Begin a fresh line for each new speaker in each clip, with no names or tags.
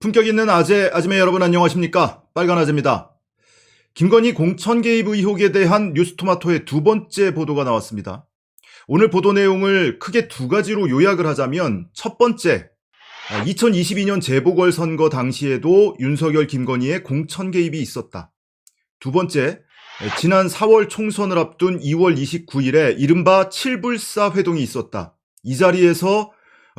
품격 있는 아재매 여러분 안녕하십니까? 빨간 아재입니다. 김건희 공천 개입 의혹에 대한 뉴스토마토의 두 번째 보도가 나왔습니다. 오늘 보도 내용을 크게 두 가지로 요약을 하자면 첫 번째, 2022년 재보궐선거 당시에도 윤석열, 김건희의 공천 개입이 있었다. 두 번째, 지난 4월 총선을 앞둔 2월 29일에 이른바 칠불사 회동이 있었다. 이 자리에서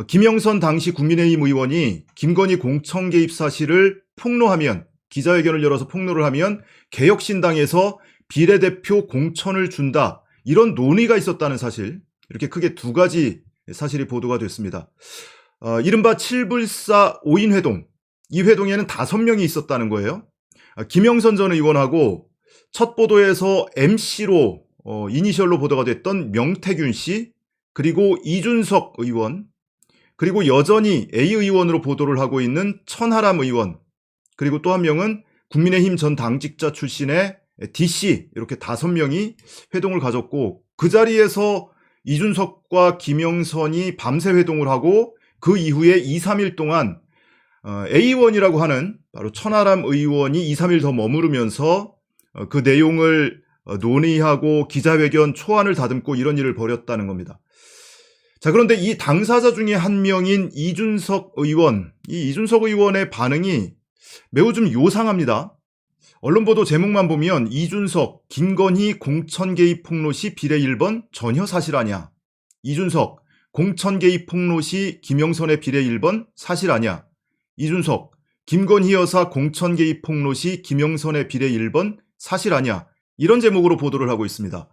김영선 당시 국민의힘 의원이 김건희 공천 개입 사실을 폭로하면, 기자회견을 열어서 폭로를 하면 개혁신당에서 비례대표 공천을 준다, 이런 논의가 있었다는 사실, 이렇게 크게 두 가지 사실이 보도가 됐습니다. 이른바 칠불사 5인 회동, 이 회동에는 5명이 있었다는 거예요. 김영선 전 의원하고 첫 보도에서 MC로 이니셜로 보도가 됐던 명태균 씨, 그리고 이준석 의원, 그리고 여전히 A 의원으로 보도를 하고 있는 천하람 의원, 그리고 또 한 명은 국민의힘 전 당직자 출신의 DC, 이렇게 5명이 회동을 가졌고, 그 자리에서 이준석과 김영선이 밤새 회동을 하고 그 이후에 2, 3일 동안 A의원이라고 하는 바로 천하람 의원이 2, 3일 더 머무르면서 그 내용을 논의하고 기자회견 초안을 다듬고 이런 일을 벌였다는 겁니다. 자, 그런데 이 당사자 중에 한 명인 이준석 의원, 이 이준석 의원의 반응이 매우 좀 요상합니다. 언론 보도 제목만 보면 이준석, 김건희 공천 개입 폭로 시 비례 1번 전혀 사실 아니야. 이준석, 공천 개입 폭로 시 김영선의 비례 1번 사실 아니야. 이준석, 김건희 여사 공천 개입 폭로 시 김영선의 비례 1번 사실 아니야. 이런 제목으로 보도를 하고 있습니다.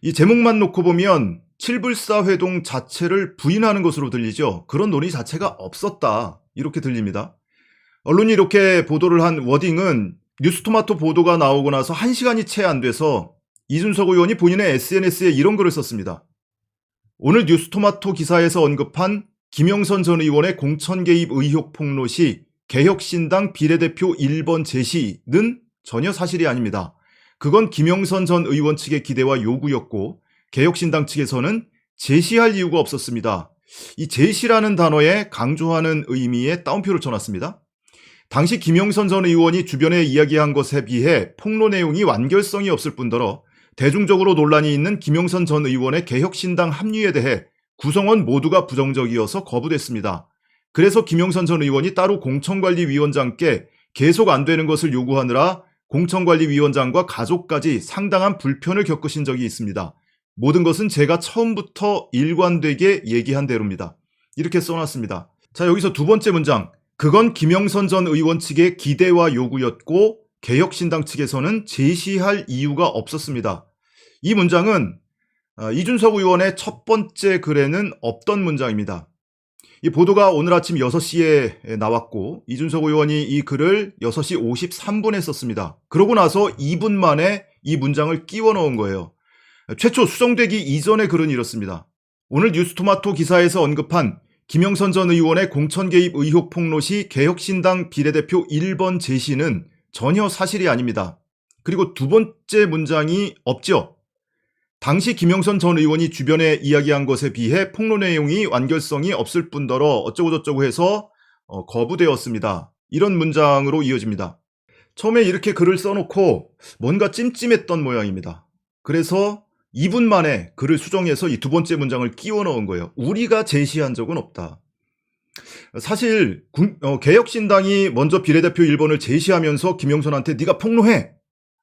이 제목만 놓고 보면 칠불사 회동 자체를 부인하는 것으로 들리죠. 그런 논의 자체가 없었다, 이렇게 들립니다. 언론이 이렇게 보도를 한 워딩은 뉴스토마토 보도가 나오고 나서 1시간이 채 안 돼서 이준석 의원이 본인의 SNS에 이런 글을 썼습니다. 오늘 뉴스토마토 기사에서 언급한 김영선 전 의원의 공천 개입 의혹 폭로 시 개혁신당 비례대표 1번 제시는 전혀 사실이 아닙니다. 그건 김영선 전 의원 측의 기대와 요구였고 개혁신당 측에서는 제시할 이유가 없었습니다. 이 제시라는 단어에 강조하는 의미의 따옴표를 쳐놨습니다. 당시 김영선 전 의원이 주변에 이야기한 것에 비해 폭로 내용이 완결성이 없을 뿐더러 대중적으로 논란이 있는 김영선 전 의원의 개혁신당 합류에 대해 구성원 모두가 부정적이어서 거부됐습니다. 그래서 김영선 전 의원이 따로 공천관리위원장께 계속 안 되는 것을 요구하느라 공천관리위원장과 가족까지 상당한 불편을 겪으신 적이 있습니다. 모든 것은 제가 처음부터 일관되게 얘기한 대로입니다. 이렇게 써놨습니다. 자, 여기서 두 번째 문장. 그건 김영선 전 의원 측의 기대와 요구였고 개혁신당 측에서는 제시할 이유가 없었습니다. 이 문장은 이준석 의원의 첫 번째 글에는 없던 문장입니다. 이 보도가 오늘 아침 6시에 나왔고 이준석 의원이 이 글을 6시 53분에 썼습니다. 그러고 나서 2분 만에 이 문장을 끼워 넣은 거예요. 최초 수정되기 이전의 글은 이렇습니다. 오늘 뉴스토마토 기사에서 언급한 김영선 전 의원의 공천 개입 의혹 폭로 시 개혁신당 비례대표 1번 제시는 전혀 사실이 아닙니다. 그리고 두 번째 문장이 없죠. 당시 김영선 전 의원이 주변에 이야기한 것에 비해 폭로 내용이 완결성이 없을 뿐더러 어쩌고저쩌고 해서 거부되었습니다. 이런 문장으로 이어집니다. 처음에 이렇게 글을 써놓고 뭔가 찜찜했던 모양입니다. 그래서 2분 만에 글을 수정해서 이 두 번째 문장을 끼워 넣은 거예요. 우리가 제시한 적은 없다. 사실 개혁신당이 먼저 비례대표 1번을 제시하면서 김영선한테 네가 폭로해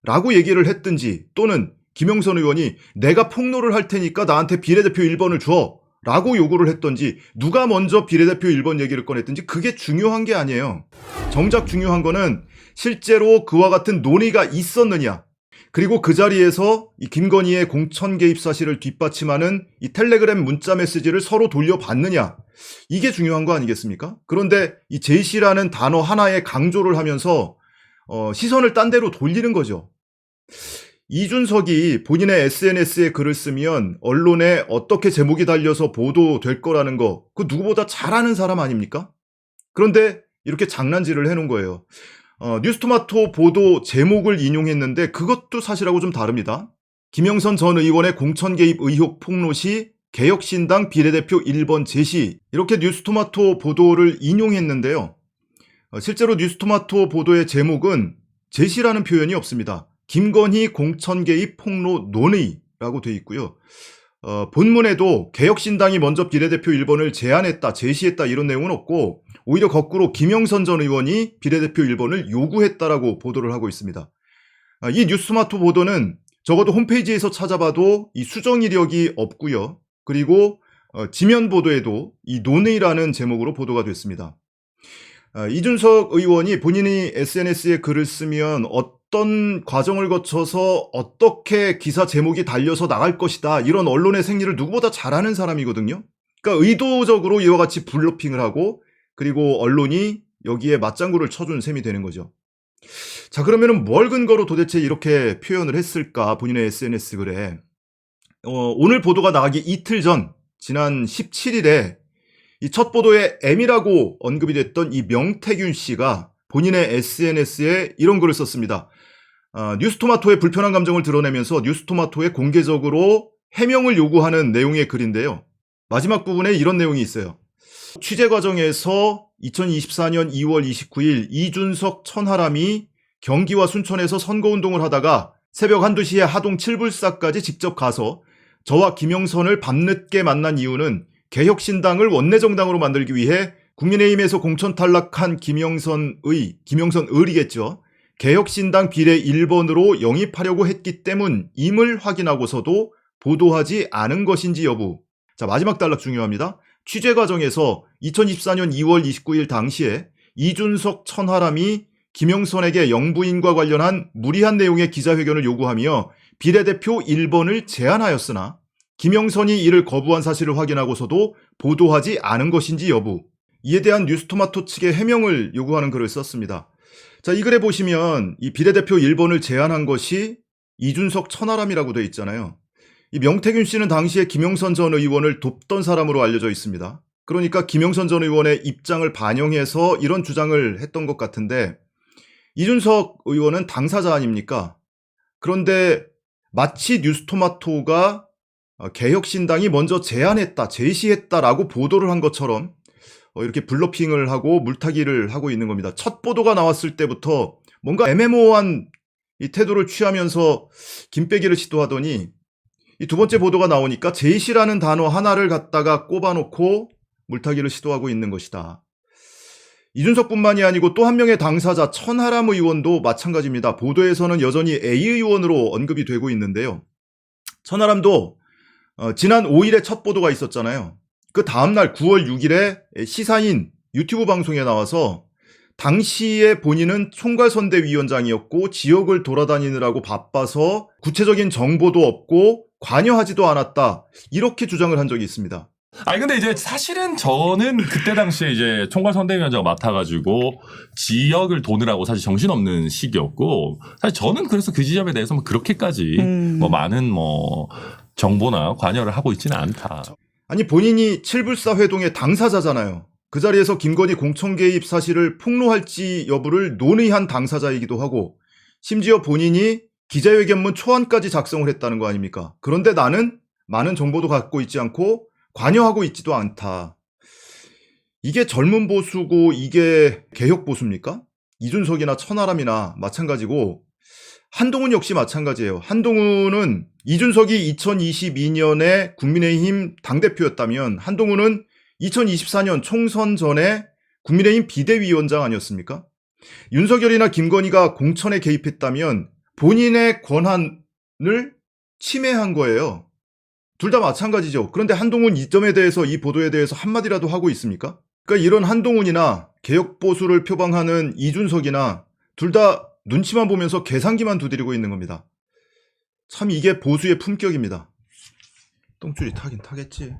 라고 얘기를 했든지, 또는 김영선 의원이 내가 폭로를 할 테니까 나한테 비례대표 1번을 줘 라고 요구를 했던지, 누가 먼저 비례대표 1번 얘기를 꺼냈든지 그게 중요한 게 아니에요. 정작 중요한 거는 실제로 그와 같은 논의가 있었느냐, 그리고 그 자리에서 이 김건희의 공천 개입 사실을 뒷받침하는 이 텔레그램 문자 메시지를 서로 돌려받느냐, 이게 중요한 거 아니겠습니까? 그런데 이 제시라는 단어 하나에 강조를 하면서 시선을 딴 데로 돌리는 거죠. 이준석이 본인의 SNS에 글을 쓰면 언론에 어떻게 제목이 달려서 보도될 거라는 거, 그 누구보다 잘 아는 사람 아닙니까? 그런데 이렇게 장난질을 해놓은 거예요. 뉴스토마토 보도 제목을 인용했는데 그것도 사실하고 좀 다릅니다. 김영선 전 의원의 공천 개입 의혹 폭로 시 개혁신당 비례대표 1번 제시, 이렇게 뉴스토마토 보도를 인용했는데요. 실제로 뉴스토마토 보도의 제목은 제시라는 표현이 없습니다. 김건희 공천 개입 폭로 논의라고 되어 있고요. 본문에도 개혁신당이 먼저 비례대표 1번을 제안했다, 제시했다 이런 내용은 없고 오히려 거꾸로 김영선 전 의원이 비례대표 1번을 요구했다라고 보도를 하고 있습니다. 이 뉴스토마토 보도는 적어도 홈페이지에서 찾아봐도 이 수정 이력이 없고요. 그리고 지면 보도에도 이 논의라는 제목으로 보도가 됐습니다. 이준석 의원이 본인이 SNS에 글을 쓰면 어떤 과정을 거쳐서 어떻게 기사 제목이 달려서 나갈 것이다 이런 언론의 생리를 누구보다 잘 아는 사람이거든요. 그러니까 의도적으로 이와 같이 블러핑을 하고 그리고 언론이 여기에 맞장구를 쳐준 셈이 되는 거죠. 자, 그러면은 뭘 근거로 도대체 이렇게 표현을 했을까 본인의 SNS 글에. 오늘 보도가 나가기 이틀 전 지난 17일에 이 첫 보도에 M이라고 언급이 됐던 이 명태균 씨가 본인의 SNS에 이런 글을 썼습니다. 뉴스토마토의 불편한 감정을 드러내면서 뉴스토마토에 공개적으로 해명을 요구하는 내용의 글인데요. 마지막 부분에 이런 내용이 있어요. 취재 과정에서 2024년 2월 29일 이준석 천하람이 경기와 순천에서 선거운동을 하다가 새벽 1~2시에 하동 칠불사까지 직접 가서 저와 김영선을 밤늦게 만난 이유는 개혁신당을 원내정당으로 만들기 위해 국민의힘에서 공천 탈락한 김영선을이겠죠. 개혁신당 비례 1번으로 영입하려고 했기 때문임을 확인하고서도 보도하지 않은 것인지 여부. 자, 마지막 단락 중요합니다. 취재 과정에서 2024년 2월 29일 당시에 이준석 천하람이 김영선에게 영부인과 관련한 무리한 내용의 기자회견을 요구하며 비례대표 1번을 제안하였으나 김영선이 이를 거부한 사실을 확인하고서도 보도하지 않은 것인지 여부. 이에 대한 뉴스토마토 측의 해명을 요구하는 글을 썼습니다. 자, 이 글에 보시면 이 비례대표 1번을 제안한 것이 이준석 천하람이라고 되어 있잖아요. 이 명태균 씨는 당시에 김영선 전 의원을 돕던 사람으로 알려져 있습니다. 그러니까 김영선 전 의원의 입장을 반영해서 이런 주장을 했던 것 같은데 이준석 의원은 당사자 아닙니까? 그런데 마치 뉴스토마토가 개혁신당이 먼저 제안했다, 제시했다라고 보도를 한 것처럼 이렇게 블러핑을 하고 물타기를 하고 있는 겁니다. 첫 보도가 나왔을 때부터 뭔가 애매모호한 이 태도를 취하면서 김빼기를 시도하더니 이 두 번째 보도가 나오니까 제시라는 단어 하나를 갖다가 꼽아놓고 물타기를 시도하고 있는 것이다. 이준석뿐만이 아니고 또 한 명의 당사자 천하람 의원도 마찬가지입니다. 보도에서는 여전히 A 의원으로 언급이 되고 있는데요. 천하람도 지난 5일에 첫 보도가 있었잖아요. 그 다음날 9월 6일에 시사인 유튜브 방송에 나와서 당시에 본인은 총괄선대위원장이었고 지역을 돌아다니느라고 바빠서 구체적인 정보도 없고 관여하지도 않았다. 이렇게 주장을 한 적이 있습니다.
아니 근데 이제 사실은 저는 그때 당시에 이제 총괄선대위원장 맡아가지고 지역을 도느라고 사실 정신없는 시기였고 사실 저는 그래서 그 지점에 대해서 뭐 그렇게까지 뭐 많은 뭐 정보나 관여를 하고 있지는 않다.
아니 본인이 칠불사 회동의 당사자잖아요. 그 자리에서 김건희 공천 개입 사실을 폭로할지 여부를 논의한 당사자이기도 하고 심지어 본인이 기자회견문 초안까지 작성을 했다는 거 아닙니까? 그런데 나는 많은 정보도 갖고 있지 않고 관여하고 있지도 않다. 이게 젊은 보수고 이게 개혁 보수입니까? 이준석이나 천하람이나 마찬가지고 한동훈 역시 마찬가지예요. 한동훈은 이준석이 2022년에 국민의힘 당대표였다면 한동훈은 2024년 총선 전에 국민의힘 비대위원장 아니었습니까? 윤석열이나 김건희가 공천에 개입했다면 본인의 권한을 침해한 거예요. 둘 다 마찬가지죠. 그런데 한동훈 이 점에 대해서 이 보도에 대해서 한마디라도 하고 있습니까? 그러니까 이런 한동훈이나 개혁보수를 표방하는 이준석이나 둘 다 눈치만 보면서 계산기만 두드리고 있는 겁니다. 참 이게 보수의 품격입니다. 똥줄이 타긴 타겠지.